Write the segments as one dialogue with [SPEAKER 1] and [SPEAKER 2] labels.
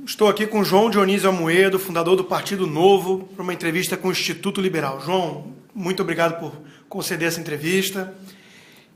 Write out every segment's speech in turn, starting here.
[SPEAKER 1] Estou aqui com João Dionísio Amoedo, fundador do Partido Novo, para uma entrevista com o Instituto Liberal. João, muito obrigado por conceder essa entrevista.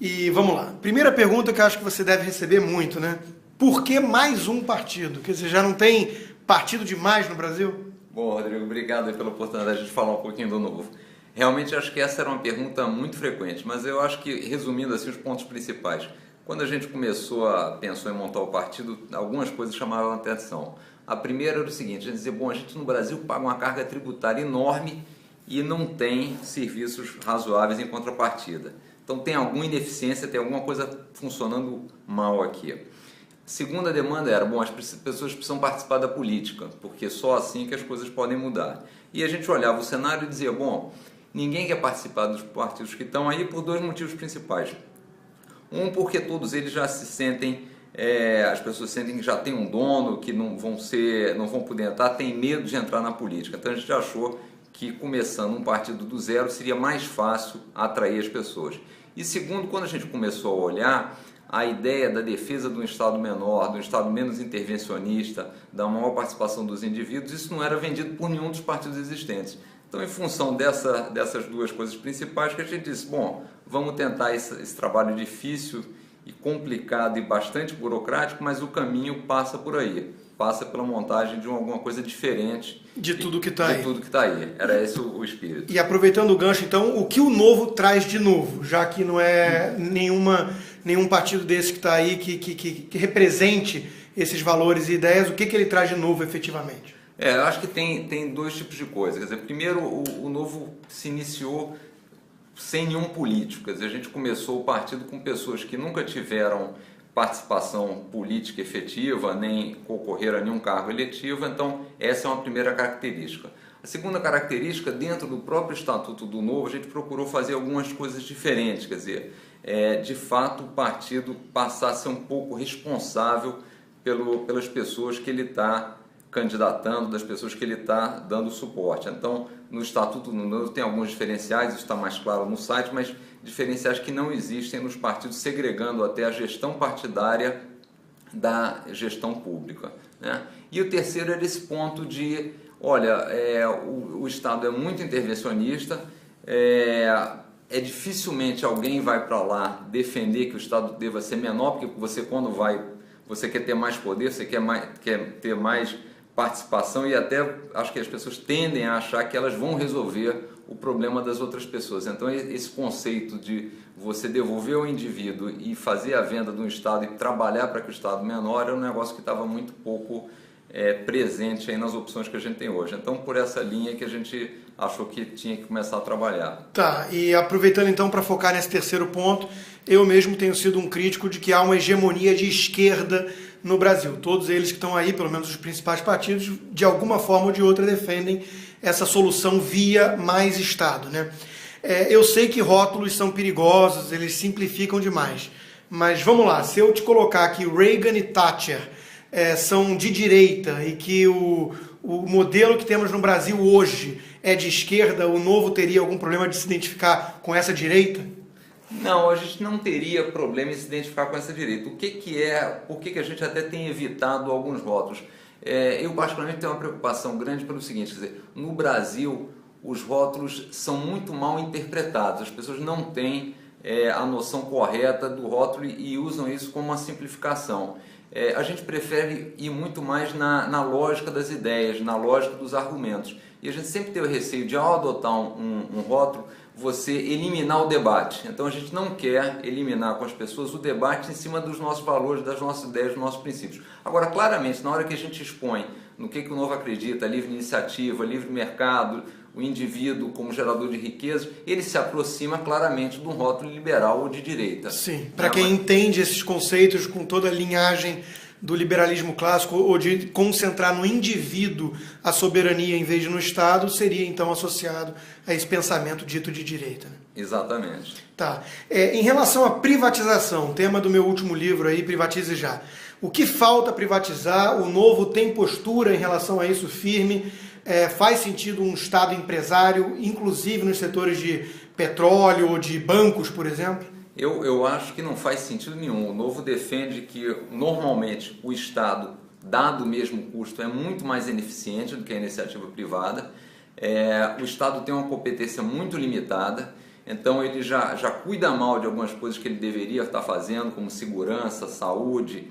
[SPEAKER 1] E vamos lá. Primeira pergunta que eu acho que você deve receber muito, né? Por que mais um partido? Quer dizer, já não tem partido demais no Brasil?
[SPEAKER 2] Bom, Rodrigo, obrigado pela oportunidade de falar um pouquinho do Novo. Realmente acho que essa era uma pergunta muito frequente, mas eu acho que, resumindo assim, os pontos principais. Quando a gente pensou em montar o partido, algumas coisas chamavam a atenção. A primeira era o seguinte, a gente dizia, bom, a gente no Brasil paga uma carga tributária enorme e não tem serviços razoáveis em contrapartida. Então tem alguma ineficiência, tem alguma coisa funcionando mal aqui. Segunda demanda era, bom, as pessoas precisam participar da política, porque só assim que as coisas podem mudar. E a gente olhava o cenário e dizia, bom, ninguém quer participar dos partidos que estão aí por dois motivos principais. Um, porque todos eles já se sentem, as pessoas sentem que já tem um dono, que não vão poder entrar, tem medo de entrar na política. Então a gente achou que começando um partido do zero seria mais fácil atrair as pessoas. E segundo, quando a gente começou a olhar a ideia da defesa de um Estado menor, de um Estado menos intervencionista, da maior participação dos indivíduos, isso não era vendido por nenhum dos partidos existentes. Então, em função dessas duas coisas principais, que a gente disse, bom, vamos tentar esse trabalho difícil e complicado e bastante burocrático, mas o caminho passa por aí, passa pela montagem de alguma coisa diferente
[SPEAKER 1] de tudo que está aí.
[SPEAKER 2] De tudo que está aí. Era esse o espírito.
[SPEAKER 1] E aproveitando o gancho, então, o que o Novo traz de novo, já que não é nenhum partido desse que está aí que represente esses valores e ideias, o que ele traz de novo efetivamente?
[SPEAKER 2] Eu acho que tem dois tipos de coisa. Quer dizer, primeiro, o Novo se iniciou sem nenhum político. Quer dizer, a gente começou o partido com pessoas que nunca tiveram participação política efetiva, nem concorreram a nenhum cargo eletivo, então essa é uma primeira característica. A segunda característica, dentro do próprio Estatuto do Novo, a gente procurou fazer algumas coisas diferentes, quer dizer, de fato o partido passar a ser um pouco responsável pelas pessoas que ele está candidatando, das pessoas que ele está dando suporte. Então, no Estatuto do Novo tem alguns diferenciais, isso está mais claro no site, mas diferenciais que não existem nos partidos, segregando até a gestão partidária da gestão pública, né? E o terceiro era esse ponto de, olha, o Estado é muito intervencionista, dificilmente alguém vai para lá defender que o Estado deva ser menor, porque você quando você quer ter mais poder, você quer ter mais participação e até acho que as pessoas tendem a achar que elas vão resolver o problema das outras pessoas. Então esse conceito de você devolver ao indivíduo e fazer a venda de um Estado e trabalhar para que o Estado menor é um negócio que estava muito pouco presente aí nas opções que a gente tem hoje. Então por essa linha que a gente achou que tinha que começar a trabalhar.
[SPEAKER 1] Tá, e aproveitando então para focar nesse terceiro ponto, eu mesmo tenho sido um crítico de que há uma hegemonia de esquerda no Brasil. Todos eles que estão aí, pelo menos os principais partidos, de alguma forma ou de outra defendem essa solução via mais Estado, né? Eu sei que rótulos são perigosos, eles simplificam demais, mas vamos lá, se eu te colocar que Reagan e Thatcher são de direita e que o modelo que temos no Brasil hoje é de esquerda, o Novo teria algum problema de se identificar com essa direita?
[SPEAKER 2] Não, a gente não teria problema em se identificar com essa direita. Por que a gente até tem evitado alguns rótulos? Eu particularmente tenho uma preocupação grande pelo seguinte, quer dizer, no Brasil os rótulos são muito mal interpretados, as pessoas não têm a noção correta do rótulo e usam isso como uma simplificação. A gente prefere ir muito mais na lógica das ideias, na lógica dos argumentos. E a gente sempre tem o receio de, ao adotar um rótulo, você eliminar o debate. Então a gente não quer eliminar com as pessoas o debate em cima dos nossos valores, das nossas ideias, dos nossos princípios. Agora, claramente, na hora que a gente expõe no que o Novo acredita, livre iniciativa, livre mercado, o indivíduo como gerador de riquezas, ele se aproxima claramente de um rótulo liberal ou de direita.
[SPEAKER 1] Sim, para quem entende esses conceitos com toda a linhagem do liberalismo clássico ou de concentrar no indivíduo a soberania em vez de no Estado, seria então associado a esse pensamento dito de direita. Né?
[SPEAKER 2] Exatamente.
[SPEAKER 1] Tá. Em relação à privatização, tema do meu último livro aí, Privatize Já. O que falta privatizar? O Novo tem postura em relação a isso firme? Faz sentido um Estado empresário, inclusive nos setores de petróleo ou de bancos, por exemplo?
[SPEAKER 2] Eu acho que não faz sentido nenhum. O Novo defende que, normalmente, o Estado dado o mesmo custo, é muito mais ineficiente do que a iniciativa privada. O Estado tem uma competência muito limitada, então ele já cuida mal de algumas coisas que ele deveria estar fazendo, como segurança, saúde,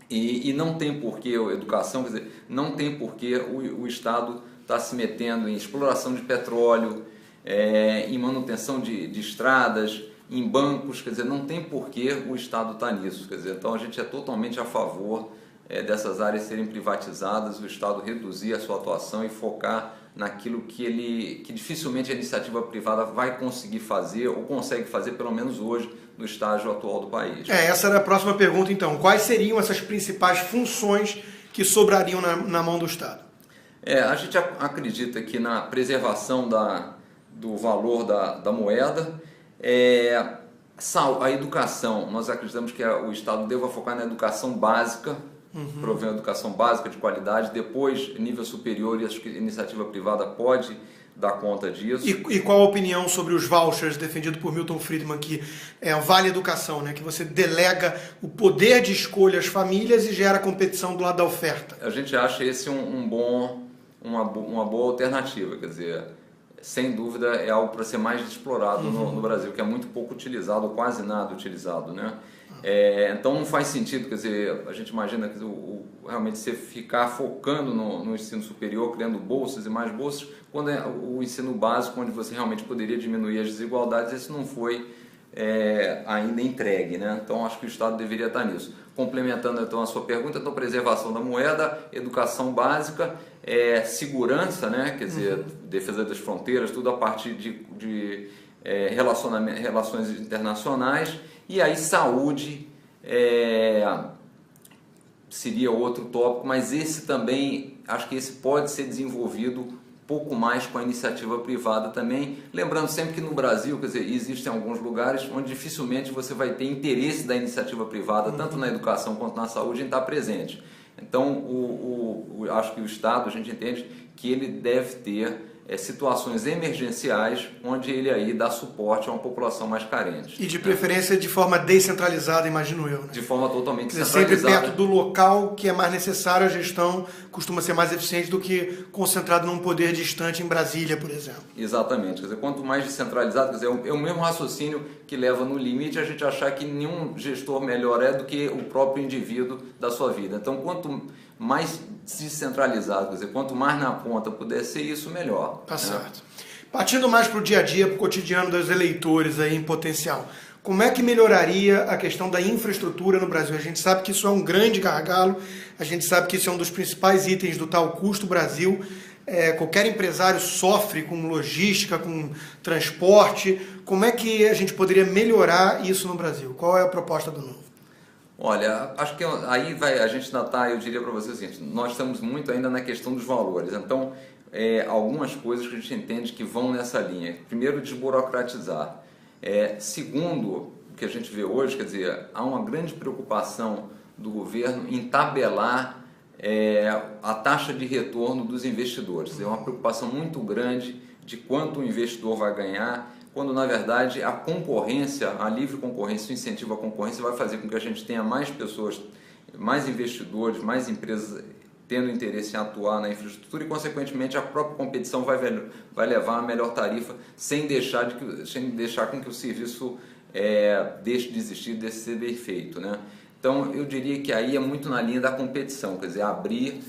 [SPEAKER 2] e não tem porquê, educação, quer dizer, não tem porquê o Estado estar se metendo em exploração de petróleo, em manutenção de estradas, em bancos, quer dizer, não tem porquê o Estado estar nisso, quer dizer, então a gente é totalmente a favor dessas áreas serem privatizadas, o Estado reduzir a sua atuação e focar naquilo que dificilmente a iniciativa privada vai conseguir fazer ou consegue fazer, pelo menos hoje, no estágio atual do país.
[SPEAKER 1] Essa era a próxima pergunta, então. Quais seriam essas principais funções que sobrariam na mão do Estado?
[SPEAKER 2] A gente acredita que na preservação do valor da moeda, a educação, nós acreditamos que o Estado deva focar na educação básica, prover uma educação básica de qualidade, depois nível superior, e acho que a iniciativa privada pode dar conta disso.
[SPEAKER 1] E qual a opinião sobre os vouchers defendido por Milton Friedman, que é a Vale Educação, né? Que você delega o poder de escolha às famílias e gera competição do lado da oferta?
[SPEAKER 2] A gente acha esse uma boa alternativa, quer dizer, sem dúvida é algo para ser mais explorado no Brasil, que é muito pouco utilizado, ou quase nada utilizado, né? Então não faz sentido, quer dizer, a gente imagina que realmente você ficar focando no ensino superior, criando bolsas e mais bolsas, quando é o ensino básico, onde você realmente poderia diminuir as desigualdades, isso não foi ainda entregue, né? Então acho que o Estado deveria estar nisso. Complementando então a sua pergunta, então preservação da moeda, educação básica, segurança, né? Quer dizer, defesa das fronteiras, tudo a partir de relações internacionais. E aí saúde seria outro tópico, mas esse também, acho que esse pode ser desenvolvido pouco mais com a iniciativa privada também, lembrando sempre que no Brasil, quer dizer, existem alguns lugares onde dificilmente você vai ter interesse da iniciativa privada, tanto na educação quanto na saúde, em estar presente. Então, acho que o Estado, a gente entende que ele deve ter situações emergenciais onde ele aí dá suporte a uma população mais carente.
[SPEAKER 1] E de preferência de forma descentralizada, imagino eu, né?
[SPEAKER 2] De forma totalmente centralizada.
[SPEAKER 1] Sempre perto do local que é mais necessário, a gestão costuma ser mais eficiente do que concentrado num poder distante em Brasília, por exemplo.
[SPEAKER 2] Exatamente. Quer dizer, quanto mais descentralizado, quer dizer, é o mesmo raciocínio que leva no limite a gente achar que nenhum gestor melhor do que o próprio indivíduo da sua vida. Então, quanto mais descentralizado, quer dizer, quanto mais na ponta puder ser isso, melhor.
[SPEAKER 1] Tá certo. Partindo mais para o dia a dia, para o cotidiano dos eleitores aí em potencial, como é que melhoraria a questão da infraestrutura no Brasil? A gente sabe que isso é um grande gargalo, a gente sabe que isso é um dos principais itens do tal custo Brasil. Qualquer empresário sofre com logística, com transporte. Como é que a gente poderia melhorar isso no Brasil? Qual é a proposta do Novo?
[SPEAKER 2] Olha, acho que aí a gente ainda está, eu diria para você o seguinte, nós estamos muito ainda na questão dos valores, então algumas coisas que a gente entende que vão nessa linha. Primeiro, desburocratizar. Segundo, o que a gente vê hoje, quer dizer, há uma grande preocupação do governo em tabelar a taxa de retorno dos investidores. É uma preocupação muito grande de quanto o investidor vai ganhar, quando na verdade a concorrência, a livre concorrência, o incentivo à concorrência vai fazer com que a gente tenha mais pessoas, mais investidores, mais empresas tendo interesse em atuar na infraestrutura e consequentemente a própria competição vai levar a melhor tarifa sem deixar com que o serviço deixe de existir, deixe de ser bem feito, né? Então eu diria que aí é muito na linha da competição, quer dizer, abrir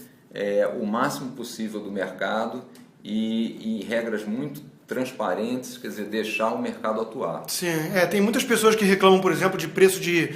[SPEAKER 2] o máximo possível do mercado e regras muito transparentes, quer dizer, deixar o mercado atuar.
[SPEAKER 1] Sim, tem muitas pessoas que reclamam, por exemplo, de preço de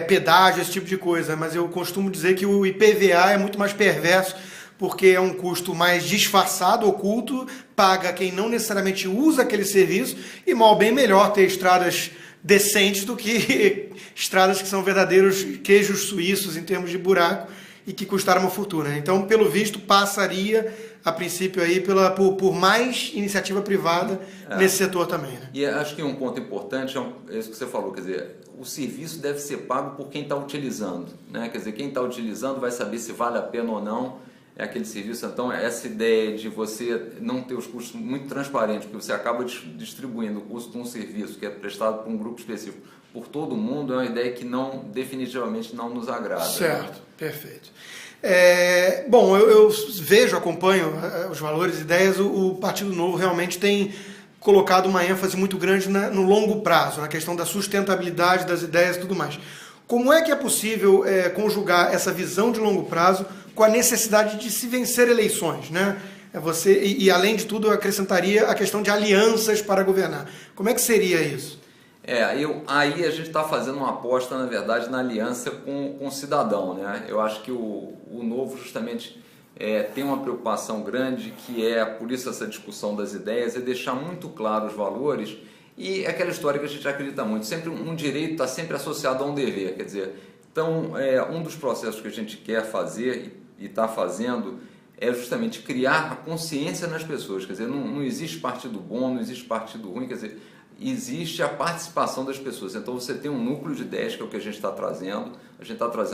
[SPEAKER 1] pedágio, esse tipo de coisa, mas eu costumo dizer que o IPVA é muito mais perverso, porque é um custo mais disfarçado, oculto, paga quem não necessariamente usa aquele serviço, e mal bem melhor ter estradas decentes do que estradas que são verdadeiros queijos suíços em termos de buraco e que custaram uma fortuna. Então, pelo visto, passaria a princípio aí por mais iniciativa privada nesse setor também, né?
[SPEAKER 2] E acho que um ponto importante é isso que você falou, quer dizer, o serviço deve ser pago por quem está utilizando, né? Quer dizer, quem está utilizando vai saber se vale a pena ou não aquele serviço. Então, essa ideia de você não ter os custos muito transparentes, porque você acaba distribuindo o custo de um serviço que é prestado por um grupo específico por todo mundo é uma ideia que definitivamente não nos agrada.
[SPEAKER 1] Certo, né? Perfeito. Bom, eu vejo, acompanho os valores e ideias, o Partido Novo realmente tem colocado uma ênfase muito grande no longo prazo, na questão da sustentabilidade das ideias e tudo mais. Como é que é possível conjugar essa visão de longo prazo com a necessidade de se vencer eleições, né? Além de tudo, eu acrescentaria a questão de alianças para governar. Como é que seria isso?
[SPEAKER 2] Aí a gente está fazendo uma aposta, na verdade, na aliança com o cidadão, né? Eu acho que o Novo justamente tem uma preocupação grande, que por isso essa discussão das ideias, é deixar muito claro os valores. E aquela história que a gente acredita muito, sempre um direito está sempre associado a um dever, quer dizer, então um dos processos que a gente quer fazer e está fazendo é justamente criar a consciência nas pessoas, quer dizer, não existe partido bom, não existe partido ruim, quer dizer, existe a participação das pessoas. Então você tem um núcleo de ideias, que é o que a gente está trazendo,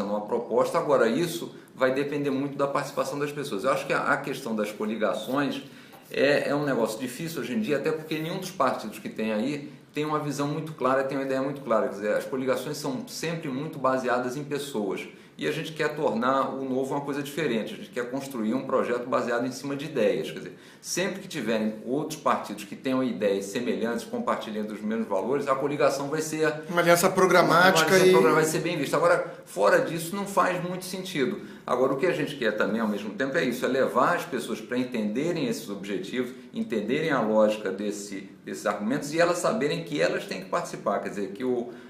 [SPEAKER 2] uma proposta, agora isso vai depender muito da participação das pessoas. Eu acho que a questão das coligações é um negócio difícil hoje em dia, até porque nenhum dos partidos que tem aí tem uma visão muito clara, tem uma ideia muito clara. Quer dizer, as coligações são sempre muito baseadas em pessoas. E a gente quer tornar o Novo uma coisa diferente. A gente quer construir um projeto baseado em cima de ideias. Quer dizer, sempre que tiverem outros partidos que tenham ideias semelhantes, compartilhando os mesmos valores, a coligação vai ser
[SPEAKER 1] uma aliança programática
[SPEAKER 2] vai ser bem vista. Agora, fora disso, não faz muito sentido. Agora, o que a gente quer também, ao mesmo tempo, é isso, é levar as pessoas para entenderem esses objetivos, entenderem a lógica desses argumentos e elas saberem que elas têm que participar. Quer dizer, que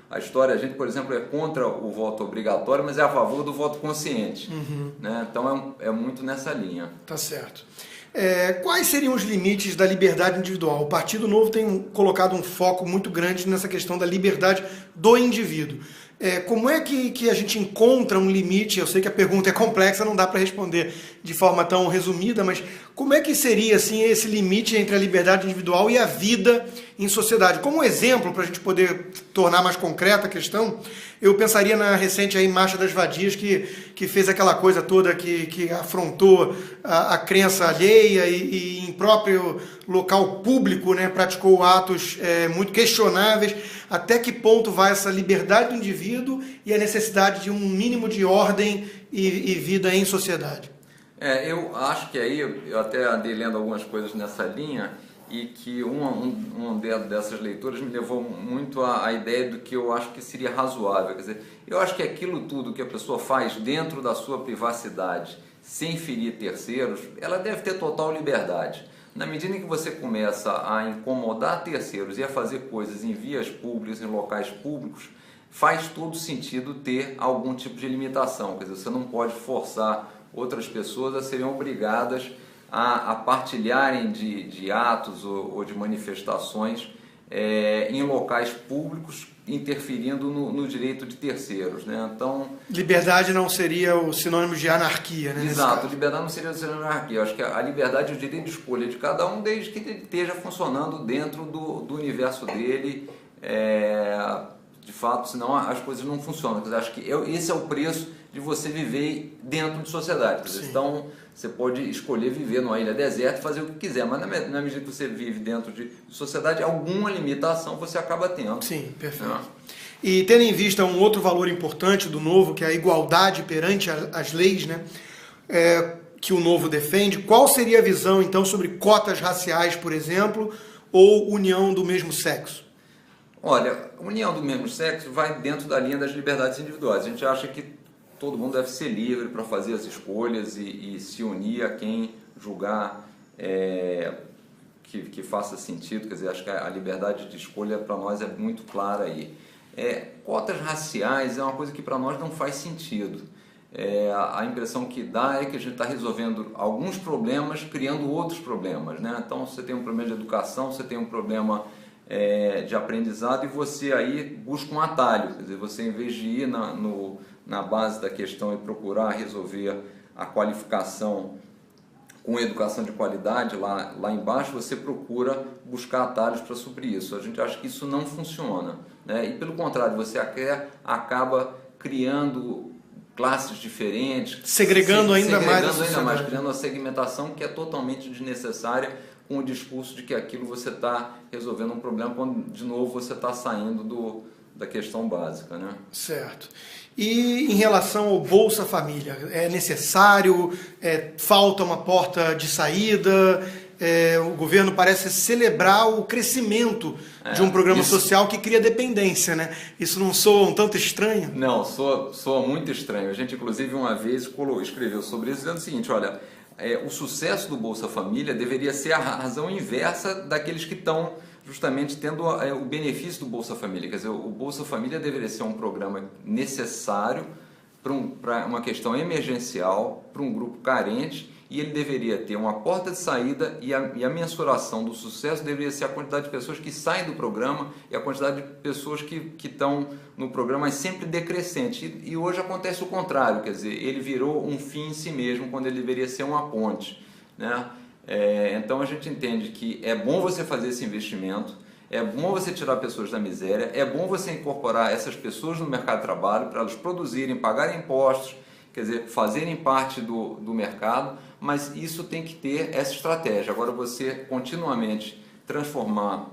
[SPEAKER 2] a história, a gente, por exemplo, é contra o voto obrigatório, mas é a favor do voto consciente. Né? Então, é muito nessa linha.
[SPEAKER 1] Tá certo. Quais seriam os limites da liberdade individual? O Partido Novo tem colocado um foco muito grande nessa questão da liberdade do indivíduo. Como é que a gente encontra um limite? Eu sei que a pergunta é complexa, não dá para responder de forma tão resumida, mas como é que seria assim, esse limite entre a liberdade individual e a vida em sociedade? Como exemplo, para a gente poder tornar mais concreta a questão, eu pensaria na recente aí Marcha das Vadias, que fez aquela coisa toda que afrontou a crença alheia e em próprio local público, né, praticou atos muito questionáveis. Até que ponto vai essa liberdade do indivíduo e a necessidade de um mínimo de ordem e vida em sociedade?
[SPEAKER 2] Eu acho que aí, eu até andei lendo algumas coisas nessa linha, e que uma dessas leituras me levou muito à ideia do que eu acho que seria razoável. Quer dizer, eu acho que aquilo tudo que a pessoa faz dentro da sua privacidade, sem ferir terceiros, ela deve ter total liberdade. Na medida em que você começa a incomodar terceiros e a fazer coisas em vias públicas, em locais públicos, faz todo sentido ter algum tipo de limitação. Quer dizer, você não pode forçar outras pessoas a serem obrigadas a partilharem de atos ou de manifestações em locais públicos, interferindo no direito de terceiros, né? Então,
[SPEAKER 1] liberdade não seria o sinônimo de anarquia, né?
[SPEAKER 2] Exato, liberdade não seria o sinônimo de anarquia. Eu acho que a liberdade é o direito de escolha de cada um, desde que ele esteja funcionando dentro do universo dele. De fato, senão as coisas não funcionam. Quer dizer, acho que esse é o preço de você viver dentro de sociedade. Quer dizer, então, você pode escolher viver numa ilha deserta e fazer o que quiser, mas na medida que você vive dentro de sociedade, alguma limitação você acaba tendo.
[SPEAKER 1] Sim, perfeito. E tendo em vista um outro valor importante do Novo, que é a igualdade perante as leis, né, que o Novo defende, qual seria a visão, então, sobre cotas raciais, por exemplo, ou união do mesmo sexo?
[SPEAKER 2] Olha, união do mesmo sexo vai dentro da linha das liberdades individuais. A gente acha que todo mundo deve ser livre para fazer as escolhas e se unir a quem julgar que faça sentido. Quer dizer, acho que a liberdade de escolha para nós é muito clara aí. Cotas raciais é uma coisa que para nós não faz sentido. A impressão que dá é que a gente está resolvendo alguns problemas, criando outros problemas, né? Então, você tem um problema de educação, você tem um problema de aprendizado e você aí busca um atalho. Quer dizer, você, em vez de ir na base da questão e procurar resolver a qualificação com educação de qualidade lá embaixo, você procura buscar atalhos para suprir isso. A gente acha que isso não funciona, né? E pelo contrário, você acaba criando classes diferentes,
[SPEAKER 1] segregando ainda mais,
[SPEAKER 2] criando uma segmentação que é totalmente desnecessária, com o discurso de que aquilo você está resolvendo um problema, quando de novo você está saindo da questão básica, né?
[SPEAKER 1] Certo. E em relação ao Bolsa Família, é necessário? Falta uma porta de saída? O governo parece celebrar o crescimento de um programa social que cria dependência, né? Isso não soa um tanto estranho?
[SPEAKER 2] Não, soa muito estranho. A gente, inclusive, uma vez escreveu sobre isso, dizendo o seguinte, olha, o sucesso do Bolsa Família deveria ser a razão inversa daqueles que estão justamente tendo o benefício do Bolsa Família. Quer dizer, o Bolsa Família deveria ser um programa necessário para uma questão emergencial, para um grupo carente, e ele deveria ter uma porta de saída e a mensuração do sucesso deveria ser a quantidade de pessoas que saem do programa e a quantidade de pessoas que estão no programa, mas sempre decrescente. E hoje acontece o contrário, quer dizer, ele virou um fim em si mesmo quando ele deveria ser uma ponte, né? Então a gente entende que é bom você fazer esse investimento, é bom você tirar pessoas da miséria, é bom você incorporar essas pessoas no mercado de trabalho para elas produzirem, pagarem impostos, quer dizer, fazerem parte do mercado, mas isso tem que ter essa estratégia. Agora, você continuamente transformar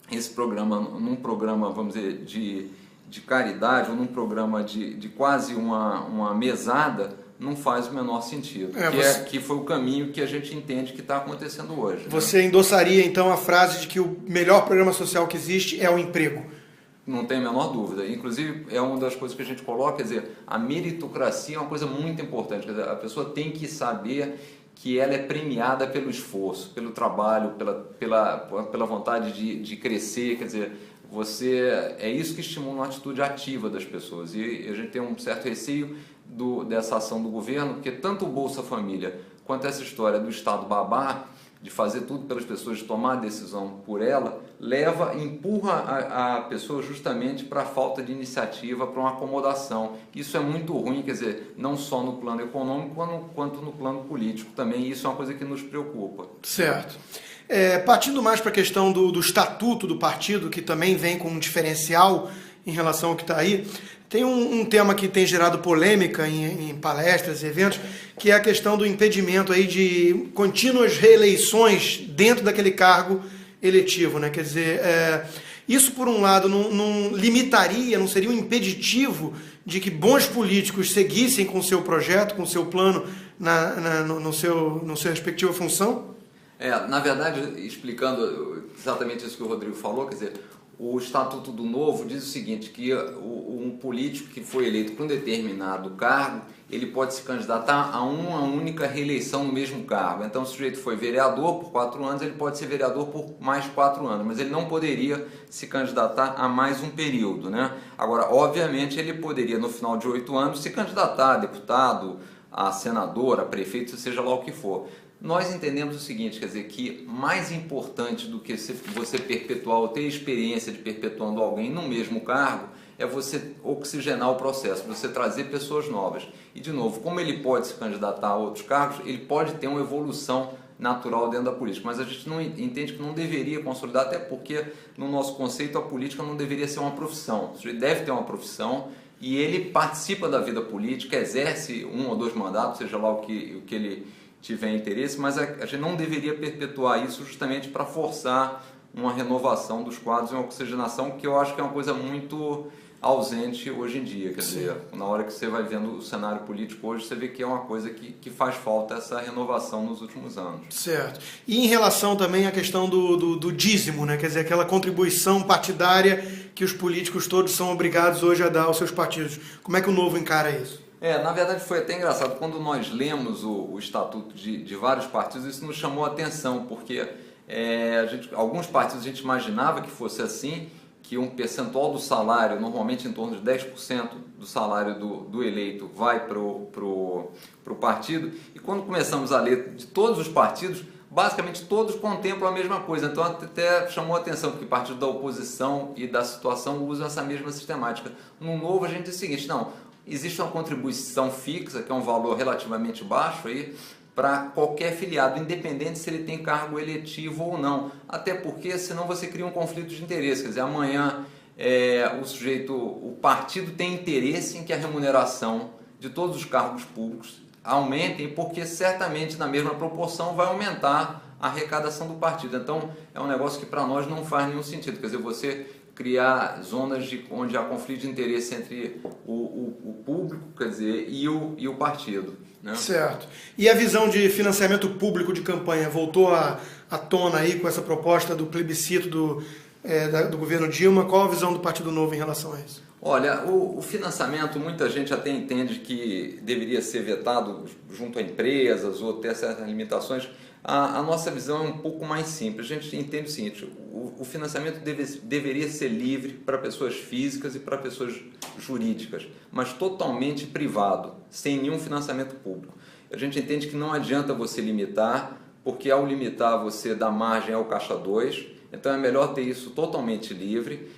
[SPEAKER 2] esse programa num programa, vamos dizer, de caridade, ou num programa de quase uma mesada, não faz o menor sentido, que foi o caminho que a gente entende que está acontecendo hoje.
[SPEAKER 1] Você endossaria, então, a frase de que o melhor programa social que existe é o emprego?
[SPEAKER 2] Não tem a menor dúvida. Inclusive, é uma das coisas que a gente coloca, quer dizer, a meritocracia é uma coisa muito importante. Quer dizer, a pessoa tem que saber que ela é premiada pelo esforço, pelo trabalho, pela vontade de crescer. Quer dizer, é isso que estimula uma atitude ativa das pessoas. E a gente tem um certo receio dessa ação do governo, porque tanto o Bolsa Família quanto essa história do Estado babá, de fazer tudo pelas pessoas, de tomar a decisão por ela, empurra a pessoa justamente para a falta de iniciativa, para uma acomodação. Isso é muito ruim, quer dizer, não só no plano econômico, quanto no plano político também. Isso é uma coisa que nos preocupa.
[SPEAKER 1] Certo. Partindo mais para a questão do estatuto do partido, que também vem com um diferencial em relação ao que está aí, tem um tema que tem gerado polêmica em palestras e eventos, que é a questão do impedimento aí de contínuas reeleições dentro daquele cargo eletivo, né? Quer dizer, isso por um lado não limitaria, não seria um impeditivo de que bons políticos seguissem com o seu projeto, com o seu plano no seu respectiva função?
[SPEAKER 2] Na verdade, explicando exatamente isso que o Rodrigo falou, quer dizer, o Estatuto do Novo diz o seguinte, que um político que foi eleito para um determinado cargo, ele pode se candidatar a uma única reeleição no mesmo cargo. Então, se o sujeito foi vereador por 4 anos, ele pode ser vereador por mais 4 anos, mas ele não poderia se candidatar a mais um período, né? Agora, obviamente, ele poderia, no final de 8 anos, se candidatar a deputado, a senador, a prefeito, seja lá o que for. Nós entendemos o seguinte, quer dizer, que mais importante do que você perpetuar ou ter experiência de perpetuando alguém no mesmo cargo é você oxigenar o processo, você trazer pessoas novas. E, de novo, como ele pode se candidatar a outros cargos, ele pode ter uma evolução natural dentro da política, mas a gente não entende que não deveria consolidar, até porque, no nosso conceito, a política não deveria ser uma profissão. Ele deve ter uma profissão e ele participa da vida política, exerce 1 ou 2 mandatos, seja lá o que ele tiver interesse, mas a gente não deveria perpetuar isso justamente para forçar uma renovação dos quadros e uma oxigenação, que eu acho que é uma coisa muito ausente hoje em dia. Quer dizer, na hora que você vai vendo o cenário político hoje, você vê que é uma coisa que faz falta essa renovação nos últimos anos.
[SPEAKER 1] Certo. E em relação também à questão do dízimo, né? Quer dizer, aquela contribuição partidária que os políticos todos são obrigados hoje a dar aos seus partidos. Como é que o Novo encara isso?
[SPEAKER 2] Na verdade foi até engraçado, quando nós lemos o estatuto de vários partidos, isso nos chamou a atenção, porque alguns partidos a gente imaginava que fosse assim, que um percentual do salário, normalmente em torno de 10% do salário do eleito, vai para o partido, e quando começamos a ler de todos os partidos, basicamente todos contemplam a mesma coisa. Então até chamou a atenção que partidos da oposição e da situação usam essa mesma sistemática. No Novo a gente diz o seguinte, não, existe uma contribuição fixa, que é um valor relativamente baixo aí, para qualquer filiado, independente se ele tem cargo eletivo ou não. Até porque senão você cria um conflito de interesse. Quer dizer, amanhã o partido tem interesse em que a remuneração de todos os cargos públicos aumentem, porque certamente na mesma proporção vai aumentar a arrecadação do partido. Então é um negócio que para nós não faz nenhum sentido. Quer dizer, você criar zonas onde há conflito de interesse entre o público, quer dizer, e o partido. Né?
[SPEAKER 1] Certo. E a visão de financiamento público de campanha voltou à tona aí com essa proposta do plebiscito do governo Dilma? Qual a visão do Partido Novo em relação a isso?
[SPEAKER 2] Olha, o financiamento, muita gente até entende que deveria ser vetado junto a empresas ou ter certas limitações. A nossa visão é um pouco mais simples. A gente entende o seguinte: o financiamento deveria ser livre para pessoas físicas e para pessoas jurídicas, mas totalmente privado, sem nenhum financiamento público. A gente entende que não adianta você limitar, porque ao limitar você dá margem ao Caixa 2, então é melhor ter isso totalmente livre.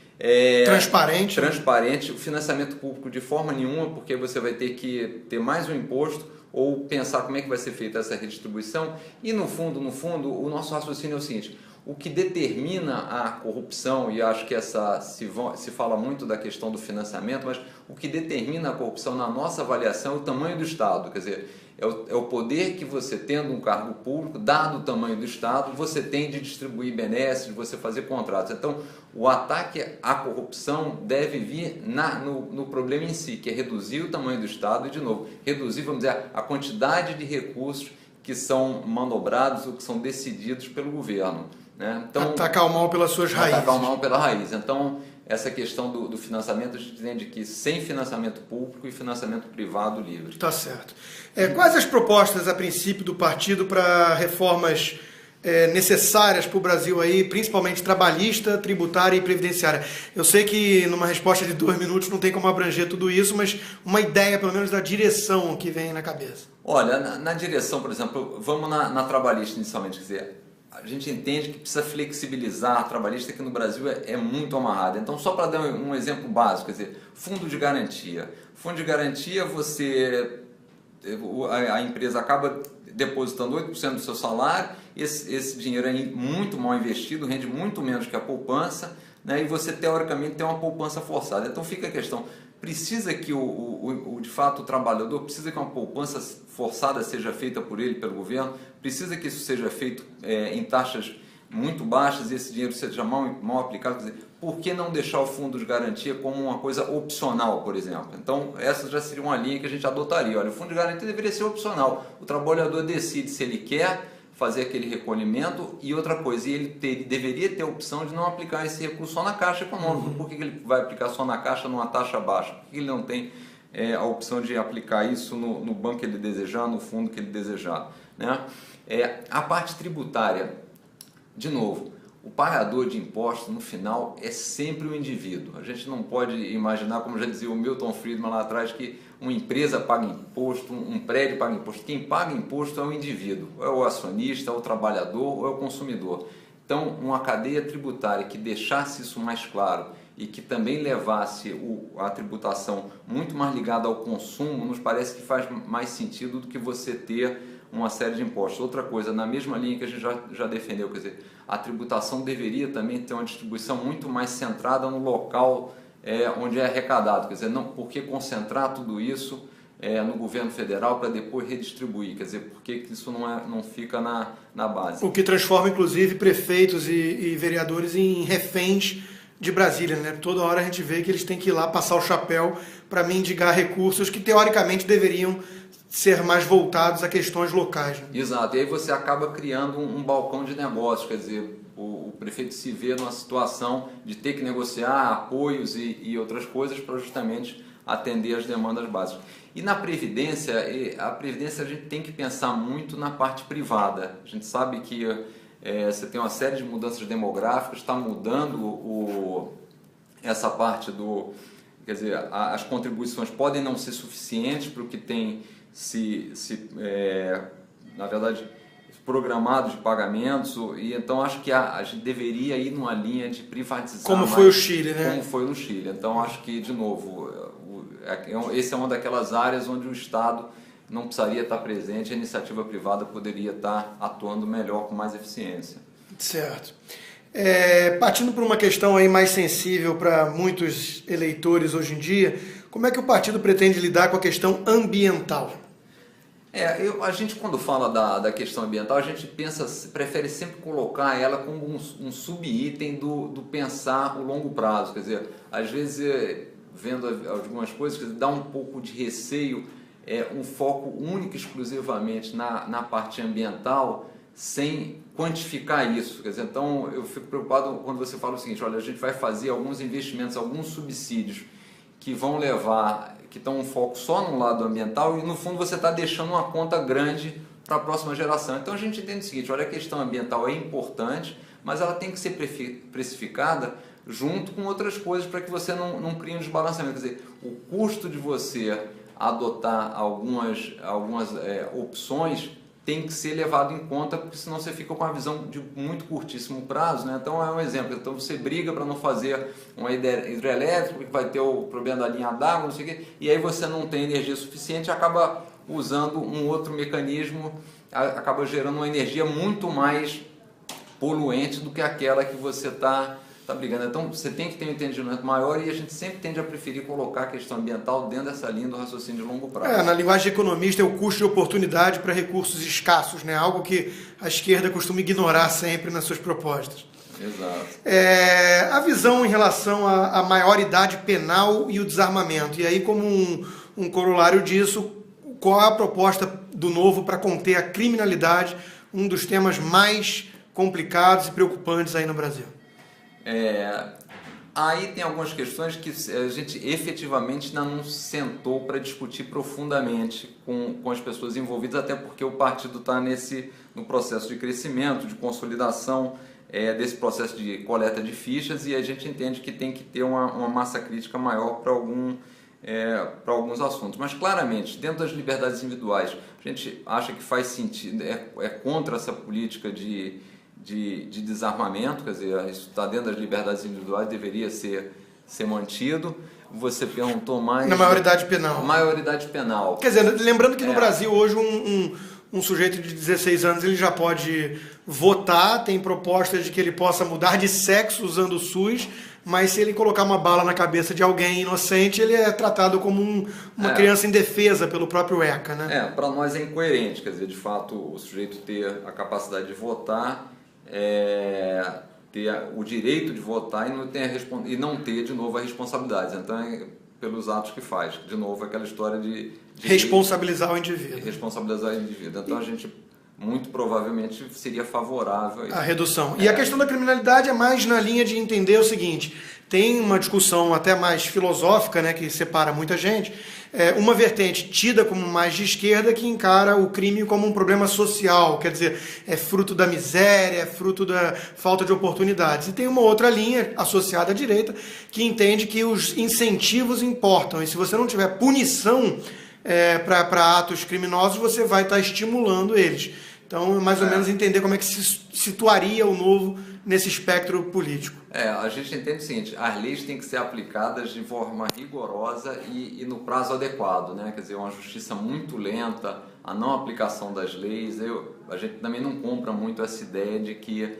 [SPEAKER 1] Transparente.
[SPEAKER 2] Transparente, o financiamento público de forma nenhuma, porque você vai ter que ter mais um imposto ou pensar como é que vai ser feita essa redistribuição. E no fundo, o nosso raciocínio é o seguinte: o que determina a corrupção, e acho que se fala muito da questão do financiamento, mas o que determina a corrupção na nossa avaliação é o tamanho do Estado, quer dizer, é o poder que você, tendo um cargo público, dado o tamanho do Estado, você tem de distribuir benesses, de você fazer contratos. Então, o ataque à corrupção deve vir no problema em si, que é reduzir o tamanho do Estado e, de novo, reduzir, vamos dizer, a quantidade de recursos que são manobrados ou que são decididos pelo governo. Né? Então,
[SPEAKER 1] atacar o mal pelas suas raízes.
[SPEAKER 2] Atacar o mal pela raiz. Então, essa questão do financiamento, a gente entende que sem financiamento público e financiamento privado livre.
[SPEAKER 1] Tá certo. Quais as propostas, a princípio, do partido para reformas necessárias para o Brasil aí, principalmente trabalhista, tributária e previdenciária? Eu sei que numa resposta de 2 minutos não tem como abranger tudo isso, mas uma ideia, pelo menos, da direção que vem na cabeça.
[SPEAKER 2] Olha, na direção, por exemplo, vamos na trabalhista inicialmente, quer dizer, a gente entende que precisa flexibilizar a trabalhista, que no Brasil é muito amarrada. Então, só para dar um exemplo básico, quer dizer, fundo de garantia. Fundo de garantia, a empresa acaba depositando 8% do seu salário, esse dinheiro é muito mal investido, rende muito menos que a poupança, né, e você, teoricamente, tem uma poupança forçada. Então, fica a questão: precisa que de fato, o trabalhador precisa que uma poupança forçada seja feita por ele, pelo governo? Precisa que isso seja feito em taxas muito baixas e esse dinheiro seja mal aplicado? Quer dizer, por que não deixar o fundo de garantia como uma coisa opcional, por exemplo? Então, essa já seria uma linha que a gente adotaria. Olha, o fundo de garantia deveria ser opcional. O trabalhador decide se ele quer fazer aquele recolhimento, e outra coisa, e ele deveria ter a opção de não aplicar esse recurso só na Caixa Econômica. Por que ele vai aplicar só na Caixa, numa taxa baixa? Por que ele não tem a opção de aplicar isso no banco que ele desejar, no fundo que ele desejar? Né? A parte tributária, de novo, o pagador de impostos, no final, é sempre o indivíduo. A gente não pode imaginar, como já dizia o Milton Friedman lá atrás, que uma empresa paga imposto, um prédio paga imposto. Quem paga imposto é o indivíduo, é o acionista, é o trabalhador ou é o consumidor. Então, uma cadeia tributária que deixasse isso mais claro e que também levasse a tributação muito mais ligada ao consumo, nos parece que faz mais sentido do que você ter uma série de impostos. Outra coisa, na mesma linha que a gente já defendeu, quer dizer, a tributação deveria também ter uma distribuição muito mais centrada no local onde é arrecadado, quer dizer, não, por que concentrar tudo isso no governo federal para depois redistribuir, quer dizer, por que isso não fica na base?
[SPEAKER 1] O que transforma, inclusive, prefeitos e vereadores em reféns de Brasília, né? Toda hora a gente vê que eles têm que ir lá passar o chapéu para mendigar recursos que, teoricamente, deveriam ser mais voltados a questões locais. Né?
[SPEAKER 2] Exato, e aí você acaba criando um balcão de negócios, quer dizer, o prefeito se vê numa situação de ter que negociar apoios e outras coisas para justamente atender as demandas básicas. E na Previdência, a gente tem que pensar muito na parte privada. A gente sabe que você tem uma série de mudanças demográficas, está mudando essa parte quer dizer, as contribuições podem não ser suficientes para o que tem na verdade, programados de pagamentos, e então acho que a gente deveria ir numa linha de privatizar.
[SPEAKER 1] Como foi o Chile, né?
[SPEAKER 2] Como foi no Chile. Então acho que, de novo, essa é uma daquelas áreas onde o Estado não precisaria estar presente, a iniciativa privada poderia estar atuando melhor, com mais eficiência.
[SPEAKER 1] Certo. Partindo por uma questão aí mais sensível para muitos eleitores hoje em dia, como é que o partido pretende lidar com a questão ambiental?
[SPEAKER 2] A gente quando fala da questão ambiental, a gente prefere sempre colocar ela como um sub-item do pensar o longo prazo. Quer dizer, às vezes, vendo algumas coisas, dá um pouco de receio, um foco único exclusivamente na parte ambiental, sem quantificar isso. Quer dizer, então eu fico preocupado quando você fala o seguinte: olha, a gente vai fazer alguns investimentos, alguns subsídios que vão levar, que estão um foco só no lado ambiental, e no fundo você está deixando uma conta grande para a próxima geração. Então a gente entende o seguinte: olha, a questão ambiental é importante, mas ela tem que ser precificada junto com outras coisas para que você não crie um desbalanceamento. Quer dizer, o custo de você adotar algumas opções tem que ser levado em conta, porque senão você fica com uma visão de muito curtíssimo prazo, né? Então é um exemplo: então você briga para não fazer uma hidrelétrica, porque vai ter o problema da linha d'água, não sei o quê, e aí você não tem energia suficiente e acaba usando um outro mecanismo, acaba gerando uma energia muito mais poluente do que aquela que você está brigando. Então você tem que ter um entendimento maior, e a gente sempre tende a preferir colocar a questão ambiental dentro dessa linha do raciocínio de longo prazo.
[SPEAKER 1] Na linguagem de economista, é o custo de oportunidade para recursos escassos, né? Algo que a esquerda costuma ignorar sempre nas suas propostas.
[SPEAKER 2] Exato.
[SPEAKER 1] A visão em relação à maioridade penal e o desarmamento. E aí, como um corolário disso, qual é a proposta do Novo para conter a criminalidade, um dos temas mais complicados e preocupantes aí no Brasil?
[SPEAKER 2] Aí tem algumas questões que a gente efetivamente ainda não sentou para discutir profundamente com as pessoas envolvidas, até porque o partido está no processo de crescimento, de consolidação desse processo de coleta de fichas, e a gente entende que tem que ter uma massa crítica maior para alguns assuntos. Mas claramente, dentro das liberdades individuais, a gente acha que faz sentido, é contra essa política de desarmamento. Quer dizer, isso está dentro das liberdades individuais, deveria ser mantido. Você perguntou mais...
[SPEAKER 1] Na maioridade penal.
[SPEAKER 2] Maioridade penal.
[SPEAKER 1] Quer dizer, lembrando que no Brasil hoje um sujeito de 16 anos ele já pode votar, tem propostas de que ele possa mudar de sexo usando o SUS, mas se ele colocar uma bala na cabeça de alguém inocente, ele é tratado como uma criança indefesa pelo próprio ECA, né?
[SPEAKER 2] Para nós é incoerente. Quer dizer, de fato, o sujeito ter a capacidade de votar, ter o direito de votar e não ter, de novo, a responsabilidade. Então, pelos atos que faz. De novo, aquela história de
[SPEAKER 1] responsabilizar o indivíduo.
[SPEAKER 2] Responsabilizar o indivíduo. Então, a gente muito provavelmente seria favorável a isso.
[SPEAKER 1] A redução. E a questão da criminalidade é mais na linha de entender o seguinte: tem uma discussão até mais filosófica, né, que separa muita gente, uma vertente tida como mais de esquerda que encara o crime como um problema social, quer dizer, é fruto da miséria, é fruto da falta de oportunidades. E tem uma outra linha associada à direita que entende que os incentivos importam, e se você não tiver punição para atos criminosos, você vai estar estimulando eles. Então, mais ou menos entender como é que se situaria o Novo nesse espectro político.
[SPEAKER 2] A gente entende o seguinte: as leis têm que ser aplicadas de forma rigorosa e no prazo adequado, né? Quer dizer, uma justiça muito lenta, a não aplicação das leis. A gente também não compra muito essa ideia de que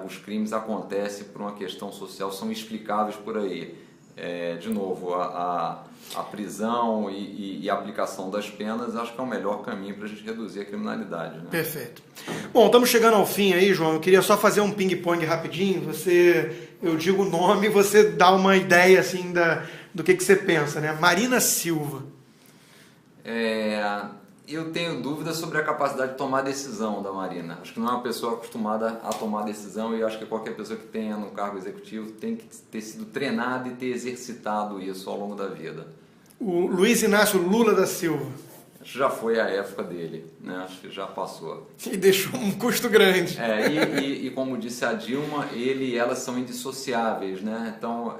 [SPEAKER 2] os crimes acontecem por uma questão social, são explicáveis por aí. De novo, a prisão e a aplicação das penas, acho que é o melhor caminho para a gente reduzir a criminalidade, né?
[SPEAKER 1] Perfeito. Bom, estamos chegando ao fim aí, João. Eu queria só fazer um ping-pong rapidinho. Eu digo o nome e você dá uma ideia assim do que você pensa, né? Marina Silva.
[SPEAKER 2] Eu tenho dúvidas sobre a capacidade de tomar decisão da Marina. Acho que não é uma pessoa acostumada a tomar decisão, e acho que qualquer pessoa que tenha no cargo executivo tem que ter sido treinada e ter exercitado isso ao longo da vida.
[SPEAKER 1] O Luiz Inácio Lula da Silva.
[SPEAKER 2] Acho que já foi a época dele, né? Acho que já passou.
[SPEAKER 1] E deixou um custo grande.
[SPEAKER 2] E como disse a Dilma, ele e ela são indissociáveis, né? Então,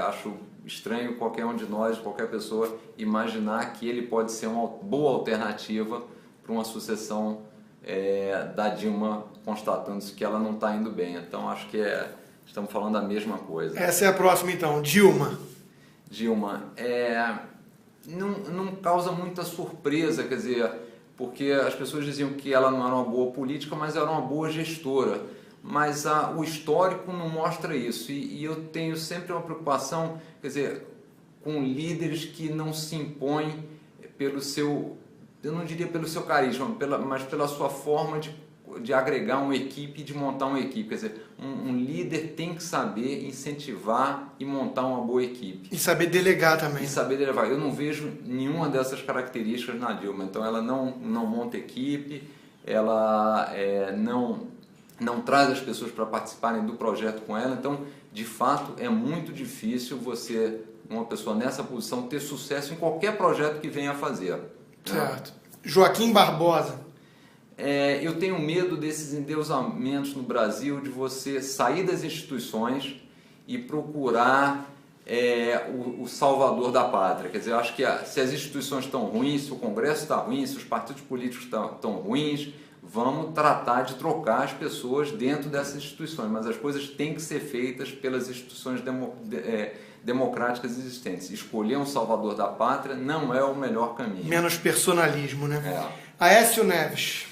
[SPEAKER 2] acho estranho qualquer um de nós, qualquer pessoa, imaginar que ele pode ser uma boa alternativa para uma sucessão da Dilma, constatando-se que ela não está indo bem. Então, acho que estamos falando da mesma coisa.
[SPEAKER 1] Essa é a próxima, então. Dilma.
[SPEAKER 2] Não causa muita surpresa, quer dizer, porque as pessoas diziam que ela não era uma boa política, mas era uma boa gestora. Mas o histórico não mostra isso, e eu tenho sempre uma preocupação, quer dizer, com líderes que não se impõem eu não diria pelo seu carisma, mas pela sua forma de agregar uma equipe e de montar uma equipe. Quer dizer, um líder tem que saber incentivar e montar uma boa equipe.
[SPEAKER 1] E saber delegar também.
[SPEAKER 2] E saber delegar. Eu não vejo nenhuma dessas características na Dilma. Então, ela não monta equipe, ela não traz as pessoas para participarem do projeto com ela. Então, de fato, é muito difícil você, uma pessoa nessa posição, ter sucesso em qualquer projeto que venha a fazer.
[SPEAKER 1] Certo. Joaquim Barbosa.
[SPEAKER 2] Eu tenho medo desses endeusamentos no Brasil, de você sair das instituições e procurar o salvador da pátria. Quer dizer, eu acho que se as instituições estão ruins, se o Congresso está ruim, se os partidos políticos estão ruins, vamos tratar de trocar as pessoas dentro dessas instituições, mas as coisas têm que ser feitas pelas instituições democráticas existentes. Escolher um salvador da pátria não é o melhor caminho.
[SPEAKER 1] Menos personalismo, né? Aécio Neves.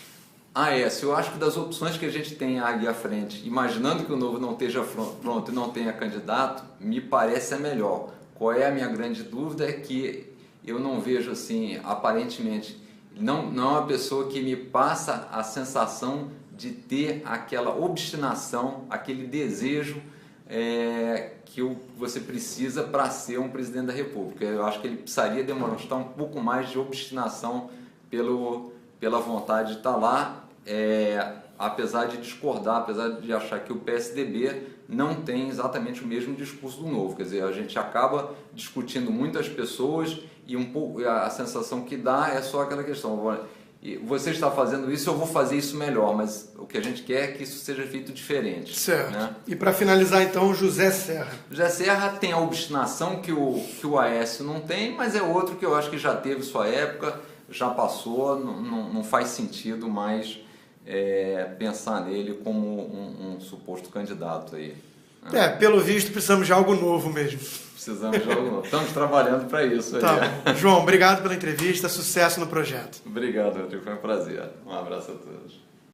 [SPEAKER 2] Aécio, eu acho que das opções que a gente tem aqui à frente, imaginando que o Novo não esteja pronto e não tenha candidato, me parece a melhor. Qual é a minha grande dúvida? É que eu não vejo assim, aparentemente, não é uma pessoa que me passa a sensação de ter aquela obstinação, aquele desejo que você precisa para ser um presidente da República. Eu acho que ele precisaria demonstrar um pouco mais de obstinação pela vontade de estar lá, apesar de discordar, apesar de achar que o PSDB não tem exatamente o mesmo discurso do Novo. Quer dizer, a gente acaba discutindo muitas pessoas e um pouco a sensação que dá é só aquela questão: você está fazendo isso, eu vou fazer isso melhor, mas o que a gente quer é que isso seja feito diferente.
[SPEAKER 1] Certo.
[SPEAKER 2] Né?
[SPEAKER 1] E para finalizar então, José Serra.
[SPEAKER 2] José Serra tem a obstinação que o Aécio não tem, mas é outro que eu acho que já teve sua época, já passou, não faz sentido mais pensar nele como um suposto candidato aí.
[SPEAKER 1] Né? Pelo visto precisamos de algo novo mesmo.
[SPEAKER 2] Precisamos de algo novo. Estamos trabalhando para isso.
[SPEAKER 1] Tá bom. João, obrigado pela entrevista, sucesso no projeto.
[SPEAKER 2] Obrigado, Rodrigo, foi um prazer. Um abraço a todos.